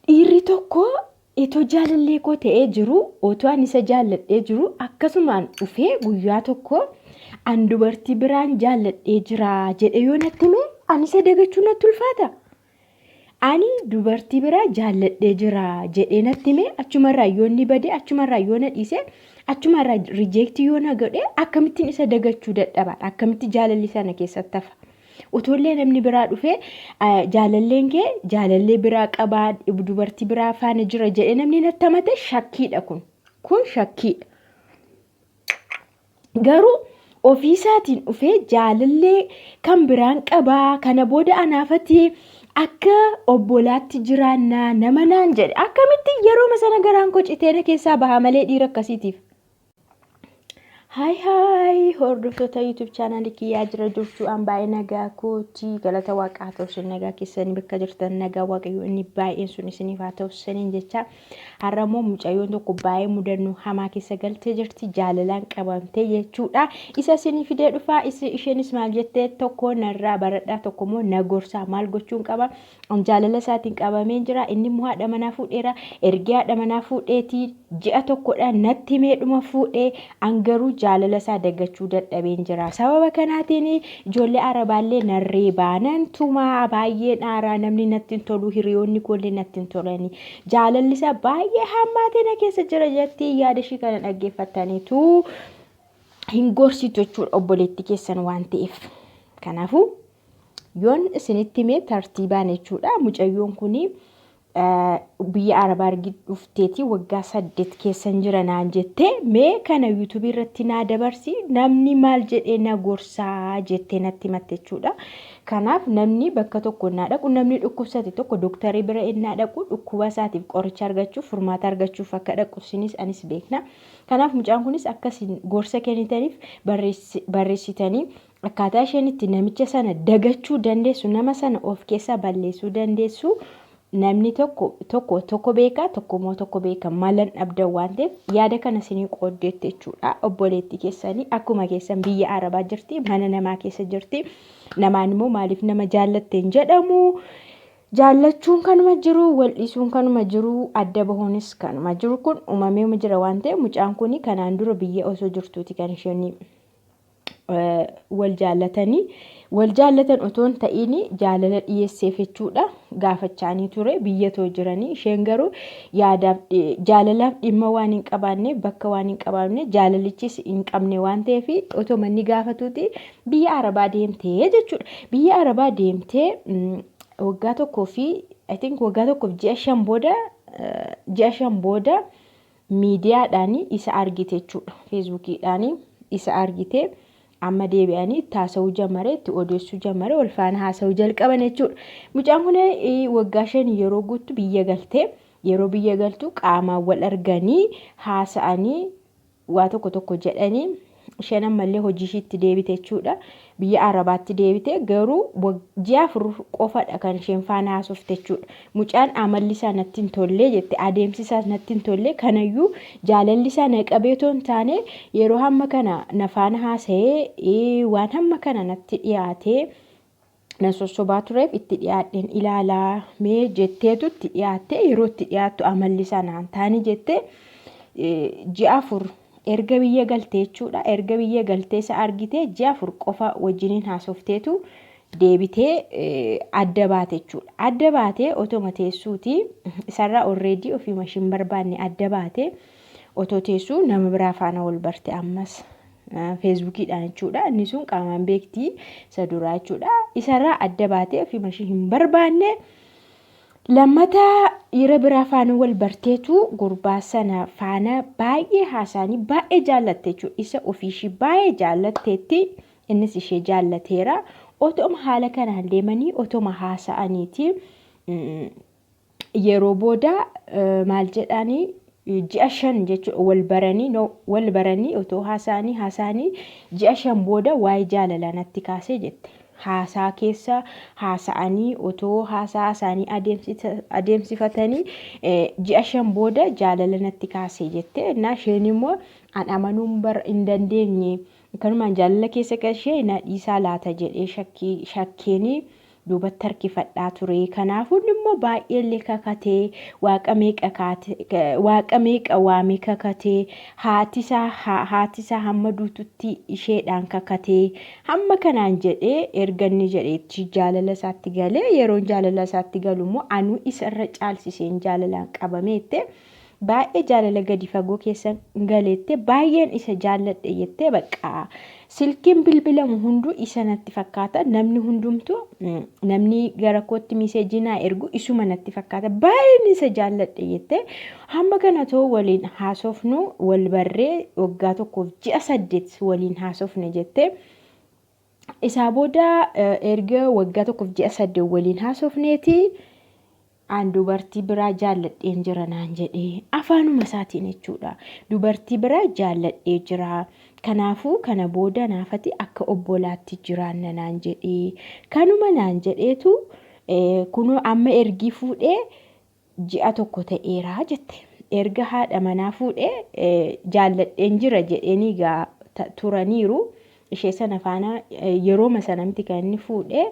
dhiirri tokko itoo jaalallee koo ta'ee jiru otoo ani isa jaalladhee jiru akkasumaan dhufee guyyaa tokko an dubartii biraan jaalladhee jira jedhe yoo natti hime ani isa dagachuu natti ulfaata. Ani dubartii biraa jaalladhee jira jedhee natti hime achumarraa yoo inni bade achumarraa yoo na dhiise achumarraa rijeektii yoo na godhe akkamittiin isa dagachuu dadhaba akkamitti jaalalli sana keessatti hafa. Utuullee namni biraa dhufee jaalalleen kee jaalallee biraa qabaa dubartii biraa faana jira jedhee namni natti hamate shakkiidha kun shakkiidha. Garuu ofiisaatiin dhufee jaalallee kan biraan qabaa kana booda anaafatee akka obbolaatti jiraannaa nama naan jedhe akkamitti yeroo sana garaan koo citeena keessaa baha malee dhiira akkasiitiif. Hi hordoftoota YouTube channel kiyyaa jira jirtu an baay'ee nagaa kooti galata waaqaa ta'u sin nagaa keessanii bakka jirtan nagaa waaqayyo inni baay'een sun isiniif haa ta'u saniin jecha har'a immoo mucayyoon tokko baay'ee mudannoo hamaa keessa galtee jirti jaalalaan qabamtee jechuudha. Isa isinii fidee dhufaa isheenis maal jettee tokko narraa baradhaa tokko immoo na gorsaa maal gochuun qaba jaalala isaatiin qabamee jira inni immoo haadha manaa fuudheera erga haadha manaa fuudheetii ji'a tokkodha natti meedhuma fuudhee angaruu jaalala isaa dagachuu dadhabeen jira. Sababa kanaatiin ijoollee arabaallee narree baanan tumaa baay'ee dhaaraa namni natti hin tolu hiriyoonni koollee natti hin tolani. Jaalalli isaa baay'ee hammaatee na keessa jira jettee yaada ishii kana dhaggeeffataniitu hin gorsitu jechuudha obboleetti keessan waan ta'eef. Kanaafuu yoon isinitti himee tartiibaan jechuudha mucayyoon kunii biyya arabaa argi dhufteeti waggaa 8 keessan jira naan jettee mee kana YouTube irratti naa dabarsi namni maal jedhee na gorsaa jettee natti himatte jechuudha. Kanaaf namni bakka tokko naa dhaqu namni dhukkubsate tokko dooktarii bira innaa dhaqu dhukkuba isaatiif qoricha argachuuf furmaata argachuuf akka dhaqu isinis anis beekna. Kanaaf mucaan kunis akkasiin gorsa kennitaniif barreessitanii akkaataa isheen itti namicha sana dagachuu dandeessu nama sana of keessaa balleessuu dandeessu. Namni tokko beekaa tokko tokko beeka malan dhabdan waan ta'eef yaada kana isinii qooddeetti jechuudha. Obboleetti keessanii akkuma keessan biyya arabaa jirti mana namaa keessa jirti namaan immoo maaliif nama jaallatteen jedhamu jaallachuun kanuma jiru waldhiisuun kanuma jiru adda bahuunis kanuma jiru kun uumamee jira waan ta'eef mucaan kun kanaan dura biyya osoo jirtuuti kan isheen wal jaallatan otoon ta'ini jaalala dhiyeesseef jechuudha gaafachaanii ture biyyatoo jiranii isheen garuu yaadaaf jaalalaaf dhimma waan hin qabaanne bakka waan hin qabaanne jaalalichis hin qabne waan ta'eef otoo manni gaafatuuti biyya arabaa deemtee jechuudha. Biyya arabaa deemtee waggaa tokkoo fi I think waggaa tokkoof ji'a 5 booda miidiyaadhaan isa argite jechuudha. Feesbuukiidhaan isa argite. Amma deebi'anii taasisuu jammaree itti odeessuu jammaree wal faana haasa'uu jalqaban jechuudha. Mucaan kun waggaa 5 yeroo guutuu biyya galtee yeroo biyya galtu qaamaan wal arganii haasa'anii waa tokko jedhanii isheen ammallee hojii ishiitti deebite jechuudha. Biyya arabaatti deebite garuu ji'a 4 qofadha kan isheen faana haasofte jechuudha. Mucaan amalli isaa natti hin tolle jette adeemsi isaa natti hin tolle kanayyuu jaalalli isaa na qabeetoo hin taane yeroo hamma kana na faana haasa'ee waan hamma kana natti dhiyaatee na sossobaa tureef itti dhiyaadheen ilaalaa mee jetteetu itti dhiyaatte yeroo itti dhiyaattu amalli isaa naan taane jette ji'a 4 erga biyya galtee jechuudha. Erga biyya galtee isa argite ji'a 4 qofa wajjiniin haasofteetu deebitee adda baate jechuudha. Adda baatee otoma teessuuti isarraa already ofii mashiin barbaanne adda baate otoo teessuu nama biraa faana wal barte ammas feesbuukiidhaan jechuudha. Inni sun qaamaan beektii isa duraa jechuudha. Isarraa adda baatee ofii mashiin hin barbaanne lammata dhiira biraa faana wal barteetu gurbaa sana faana baay'ee haasa'anii baay'ee jaallatte jechuudha. Isa ofiishii baay'ee jaallatteetti innis ishee jaallateera. Otoma haala kanaan deemanii otoma haasa'aniiti yeroo booda maal jedhanii ji'a 5 jechuudha wal baranii otoo haasa'anii ji'a 5 booda waa'ee jaalalaa natti kaasee jette. Haasaa keessa haasa'anii otoo haasa'anii adeemsifatanii ji'a 5 booda jaalala natti kaasee jette. Innaa isheen immoo an amanuun hin dandeenye kanumaan jaalala keessa qashee na dhiisaa laata jedhee shakkeeni duubatti harkifadhaa ture. Kanaafuu immoo baay'eellee kakatee waaqa meeqa waamee kakatee haatisaa hamma duututti isheedhaan kakatee hamma kanaan jedhee erga inni jedheetti jaalala isaatti galee yeroon jaalala isaatti galu immoo anuu isarra caalsiseen jaalalaan qabameette. Baay'ee jaalala gadi fagoo keessa galeette baay'een isa jaalladhe jettee bakka silkiin bilbilamu hunduu isa natti fakkaata namni hundumtu namni gara kootti miseejii naa ergu isuma natti fakkaata baay'een isa jaalladhe jettee hamma kana too waliin haasofnu wal barree waggaa tokkoof 8 waliin haasofne jettee isaa booda erga waggaa tokkoof 8 waliin haasofneeti. Dubartii biraa jaalladheen jira naan jedhee afaanuma isaatiin jechuudha. Dubartii biraa jaalladhee jira. Kanaafuu kana booda naafati akka obbolaatti jiraanna naan jedhee. Kanuma naan jedheetu kunoo amma ergii fuudhee 1 ta'eera jette. Erga haadha manaa fuudhee jaalladheen jira jedheenii turaniiru. Ishee sana faana yeroo sanamti kan inni fuudhee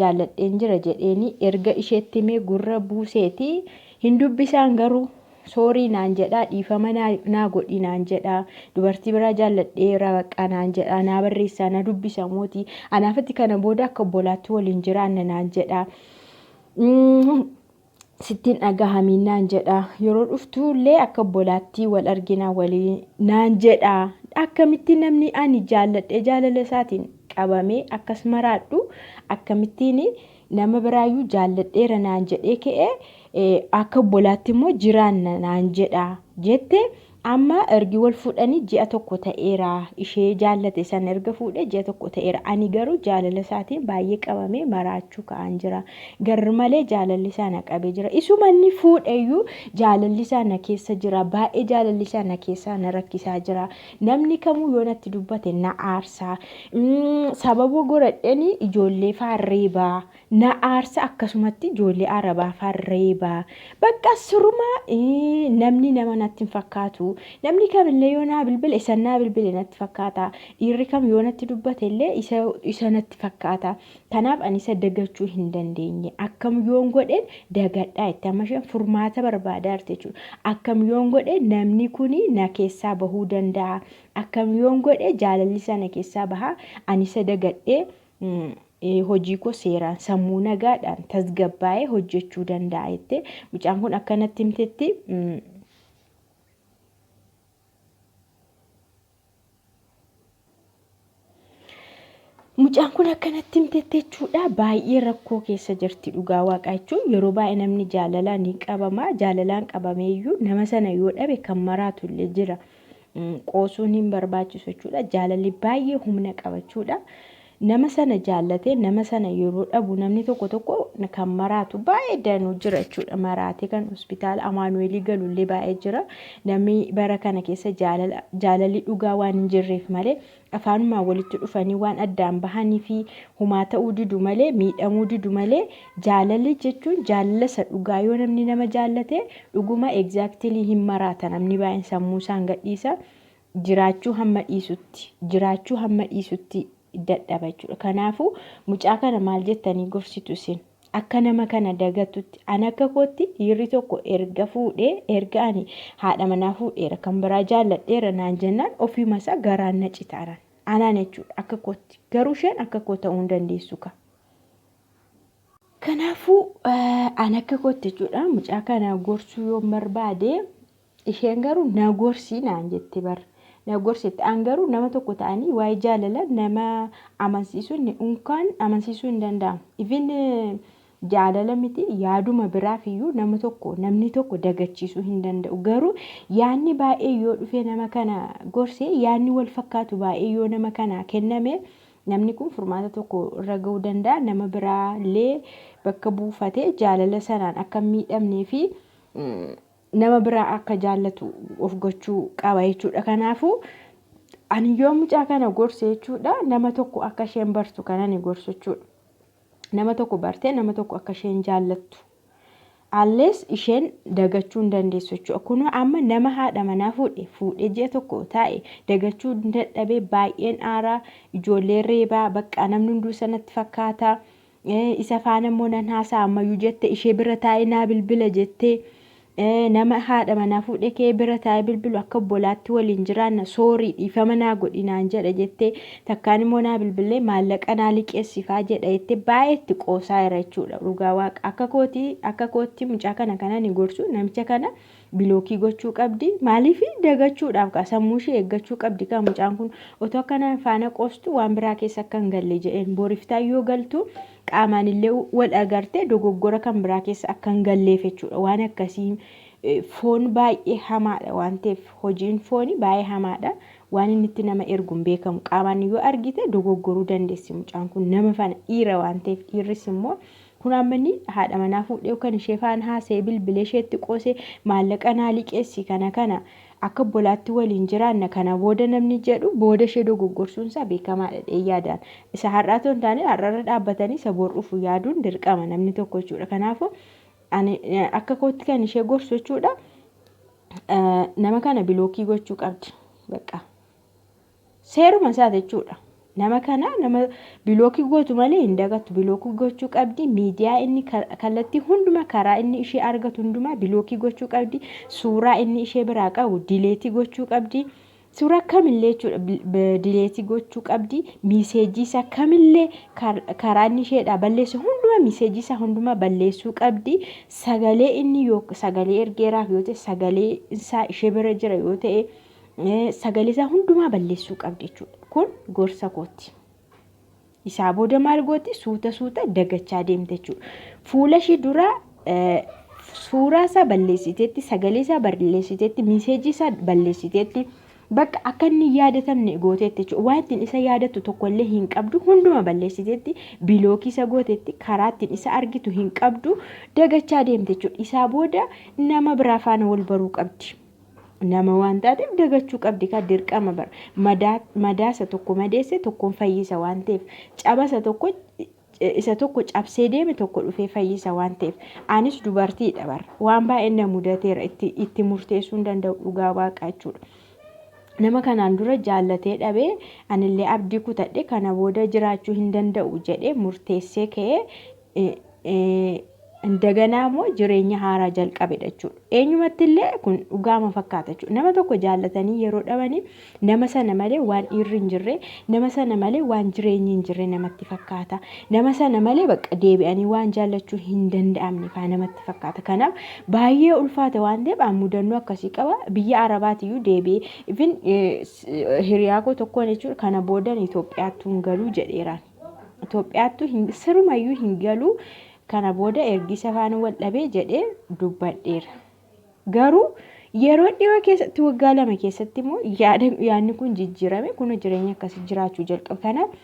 jaalladheen jira jedheeni erga isheetti mee gurra buuseeti hin dubbisaan garuu soorii naan jedhaa dhiifama naa godhi naan jedhaa dubartii biraa jaalladheera baqqaa naan jedhaa naa barreessaa na dubbisa mootii anaafatti kana booda akka obbolaatti waliin jiraanna naan jedhaa. Sittiin dhagahamiin naan jedhaa yeroo dhuftuullee akka obbolaatti wal arginaa waliin naan jedhaa. Akkamitti namni ani jaalladhe jaalala isaatiin qabamee akkas maraadhu akkamittiin nama biraayyuu jaalladheera naan jedhee ka'ee akka obbolaatti immoo jiraanna naan jedhaa jette. Amma ergi wal fuudhanii 1 ta'eera ishee jaallate san erga fuudhee 1 ta'eera ani garuu jaalala isaatiin baay'ee qabamee maraachuu ka'an jira garri malee jaalalli isaa na qabee jira isuma inni fuudheyyuu jaalalli isaa na keessa jira baay'ee jaalalli isaa na keessa na rakkisaa jira namni kamuu yoo natti dubbate na aarsaa sababa godhadheen ijoollee faarreebaa na aarsa akkasumatti ijoollee arabaa faarreebaa bakka suruma namni nama natti hin fakkaatu. Namni kamillee yoo naa bilbile isa naa bilbile natti fakkaata. Dhiirri kam yoo natti dubbate illee isa natti fakkaata. Kanaaf ani isa dagachuu hin dandeenye. Akkam yoon godheen dagadhaa itti amma isheen furmaata barbaadaa jirti jechuudha. Akkam yoon godheen namni kuni na keessaa bahuu danda'a. Akkam yoon godhee jaalalli isaa na keessaa bahaa ani isa dagadhee hojii koo seeraan sammuu nagaadhaan tasgabbaa'ee hojjechuu danda'a jettee mucaan kun akkanatti himtetti. Mucaan kun akkanatti himtetti jechuudha baay'ee rakkoo keessa jirti dhugaa waaqaa jechuun yeroo baay'ee namni jaalalaan ni qabama jaalalaan qabameeyyuu nama sana yoo dhabe kan maraatu illee jira qoosuun hin barbaachisu jechuudha jaalalli baay'ee humna qabachuudha nama sana jaallatee nama sana yeroo dhabu namni tokko kan maraatu baay'ee danuu jira jechuudha maraatee kan hospitaala Amaanuweelii galullee baay'ee jira namni bara kana keessa jaalalli dhugaa waan hin jirreef malee afaanumaa walitti dhufanii waan addaan bahanii fi humaa ta'uu didu malee miidhamuu didu malee jaalalli jechuun jaalala isa dhugaa yoo namni nama jaallate dhuguma exactly hin maraata namni baay'een sammuu isaan gadhiisa jiraachuu hamma dhiisutti dadhaba jechuudha. Kanaafuu mucaa kana maal jettanii gorsitu isin akka nama kana dagatutti an akka kootti dhiirri tokko erga fuudhee erga ani haadha manaa fuudheera kan biraa jaalladheera naan jennaan ofiima isaa garaan na citaaran anaan jechuudha akka kootti garuu isheen akka koo ta'uu hin dandeessu ka. Kanaafuu an akka kootti jechuudha mucaa kana gorsuu yoo barbaade isheen garuu na gorsii naan jetti bara. Na gorsitti an garuu nama tokko ta'anii waa'ee jaalala nama amansiisuun unkaan amansiisuu hin danda'amu. Even jaalala miti yaaduma biraaf iyyuu namni tokko dagachiisuu hin danda'u. Garuu yaadni baay'ee yoo dhufee nama kana gorsee yaadni wal fakkaatu baay'ee yoo nama kana kenname namni kun furmaata tokko irra ga'uu danda'a. Nama biraallee bakka buufatee jaalala sanaan akka miidhamnee fi nama biraa akka jaallatu of gochuu qaba jechuudha. Kanaafuu ani yoo mucaa kana gorse jechuudha nama tokko akka isheen bartu kanani gorsu jechuudha. Nama tokko bartee nama tokko akka isheen jaallattu alles isheen dagachuu hin dandeessu jechuudha. Kun amma nama haadha manaa fuudhee ji'a tokko taa'e dagachuu dadhabee baay'een aaraa ijoollee reebaa bakka namni hunduu sanatti fakkaata. isa faana immoo nan haasaa ammayyuu jette ishee bira taa'ee naa bilbila jettee nama haadha manaa fuudhee kee bira taa'ee bilbilu akka obbolaatti waliin jiraanna soorii dhiifama naa godhinaan jedha jettee takkaan immoo naa bilbilee maallaqa naa liqeessifaa jedha jettee baay'eetti qoosaa jira jechuudha. Dhugaa waaqa akka kootti mucaa kana ni gorsu namicha kana bilookii gochuu qabdi maaliif dagachuudhaaf sammuu ishee eeggachuu qabdi kan mucaan kun otoo akkanaan faana qoostu waan biraa keessa akka hin galle jedheen booriftaa yoo galtu qaamaan illee wal agartee dogoggora kan biraa keessa akka hin galleef jechuudha. Waan akkasii foon baay'ee hamaadha waan ta'eef hojiin foonii baay'ee hamaadha. Waan inni itti nama erguun beekamu qaamaan yoo argite dogoggoruu dandeessi mucaan kun nama faana dhiira waan ta'eef dhiirris immoo kun ammanni haadha manaa fuudhee kan ishee faana haasee bilbilee isheetti qoosee maallaqa naa liqeessi kana akka obbolaatti waliin jiraanna kana booda namni jedhu booda ishee dogoggorsuun isaa beekamaadha yaadaan. Isa har'aa ta'uu hin taane har'arra dhaabbatanii isa bor dhufu yaaduun dirqama namni tokko jechuudha. Kanaafuu ani akka kootti kan ishee gorsu jechuudha. Nama kana bilookii gochuu qabdi. Bakka seeruma isaa jechuudha. Nama kana nama bilookii gootu malee hin dagattu bilookii gochuu qabdi. Miidiyaa inni kallattii hunduma karaa inni ishee argatu hunduma bilookii gochuu qabdi. Suuraa inni ishee biraa qabu dileetii gochuu qabdi. Suuraa kamillee jechuudha dileetii gochuu qabdi. Miiseejii isaa kamillee karaa inni isheedhaa balleessu hunduma miiseejii isaa hunduma balleessuu qabdi. Sagalee inni yoo sagalee ergeeraaf yoo ta'e sagalee isaa ishee bira jira yoo ta'e sagalee isaa hundumaa balleessuu qabdi jechuudha. Kun gorsa kooti. Isaa booda maal gooti suuta dagachaa deemte jechuudha. Fuula ishee dura suuraa isaa balleessiteetti sagalee isaa balleessiteetti miiseejii isaa balleessiteetti bakka akka inni yaadatamne gooteetti jechuudha. Waan ittiin isa yaadatu tokkollee hin qabdu hunduma balleessiteetti bilookii isa gooteetti karaa ittiin isa argitu hin qabdu dagachaa deemte jechuudha. Isaa booda nama biraa faana wal baruu qabdi. Nama waan taateef dagachuu qabdi kan dirqama bara madaasa tokko madeesse tokkoon fayyisa waan ta'eef cabasa tokko isa tokko cabsee deeme tokko dhufee fayyisa waan ta'eef anis dubartiidha bara waan baay'ee na mudateera itti murteessuu hin danda'u dhugaa waaqaa jechuudha. Nama kanaan dura jaallatee dhabee anillee abdii kutadhe kana booda jiraachuu hin danda'u jedhee murteessee ka'ee Daganaa immoo jireenya haaraa jalqabedha jechuudha. Eenyumatti illee kun dhugaama fakkaata jechuudha. Nama tokko jaallatanii yeroo dhabanii nama sana malee waan dhiirri hin jirre, nama sana malee waan jireenyi hin jirre namatti fakkaata. Nama sana malee bakka deebi'anii waan jaallachuu hin danda'amne fa'aa namatti fakkaata. Kanaaf baay'ee ulfaata waan ta'eef mudannoo akkasii qaba. Biyya Arabaatiyyuu deebi'ee hiriyaa koo tokkoon jechuudha kana boodan Itoophiyaattuu hin galuu jedheeraan. Itoophiyaattuu sirumayyuu hin galuu. Kana booda ergisa faana wal dhabee jedhee dubbadheera. Garuu yeroo dhiyoo keessatti waggaa 2 keessatti immoo yaadni kun jijjiirame kun jireenya akkasii jiraachuu jalqabe. Kanaaf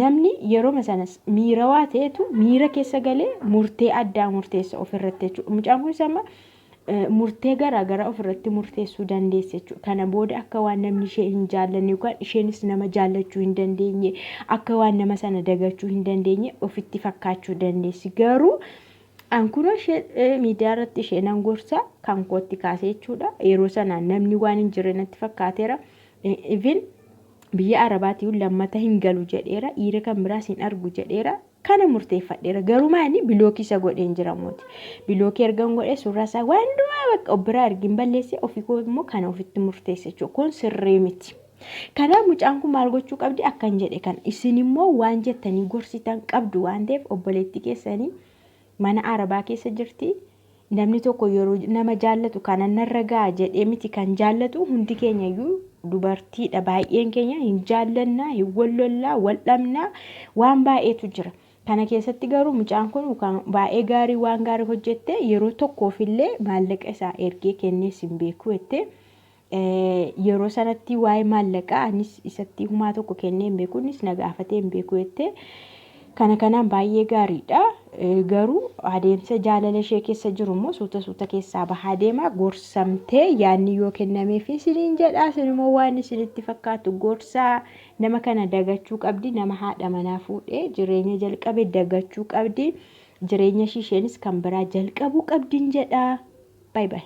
namni yeroo sanas miirawaa ta'etu miira keessa galee murtee addaa murteessa ofirratti jechuudha. Mucaan kun sama murtee garaagaraa ofirratti murteessuu dandeesse jechuudha. Kana booda akka waan namni ishee hin jaallanne yookaan isheenis nama jaallachuu hin dandeenye akka waan nama sana dagachuu hin dandeenye ofitti fakkaachuu dandeessi. Garuu ankunoo miidiyaa irratti ishee nan gorsa kan kootti kaasee jechuudha. Yeroo sanaan namni waan hin jirre natti fakkaateera. Even biyya Arabaatiyyuu lammata hin galu jedheera. Dhiira kan biraas hin argu jedheera. Kana murteeffadheera. Garuu maani bilookii isa godheen jira mooti. Bilookii ergan godhee suuraa isaa waan hundumaa bakka biraa argin balleessee ofii koo immoo kana ofitti murteesse jechuudha. Kun sirrii miti. Kanaaf mucaan kun maal gochuu qabdi akkan jedhe kan isin immoo waan jettanii gorsitan qabdu waan ta'eef obboleetti keessanii mana Arabaa keessa jirti. Namni tokko yeroo nama jaallatu kana narra ga'a jedhee miti kan jaallatu hundi keenya iyyuu dubartiidha. Baay'een keenya hin jaallannaa, hin wallollaa, wal dhabnaa waan baay'eetu jira. Kana keessatti garuu mucaan kun baay'ee gaarii waan gaarii hojjette yeroo tokkoofillee maallaqa isaa ergee kennees hin beeku jettee yeroo sanatti waa'ee maallaqaa anis isatti humaa tokko kennee hin beeku innis na gaafatee hin beeku jettee kanaan baay'ee gaariidha. Garuu adeemsa jaalala ishee keessa jiru immoo suuta keessaa bahaa deema gorsamtee yaadni yoo kennameefi isiniin jedhaa isinimmoo waan isinitti fakkaatu gorsaa nama kana dagachuu qabdi. Nama haadha manaa fuudhee jireenya jalqabe dagachuu qabdi. Jireenya isheenis kan biraa jalqabuu qabdiin jedhaa. Bye bye.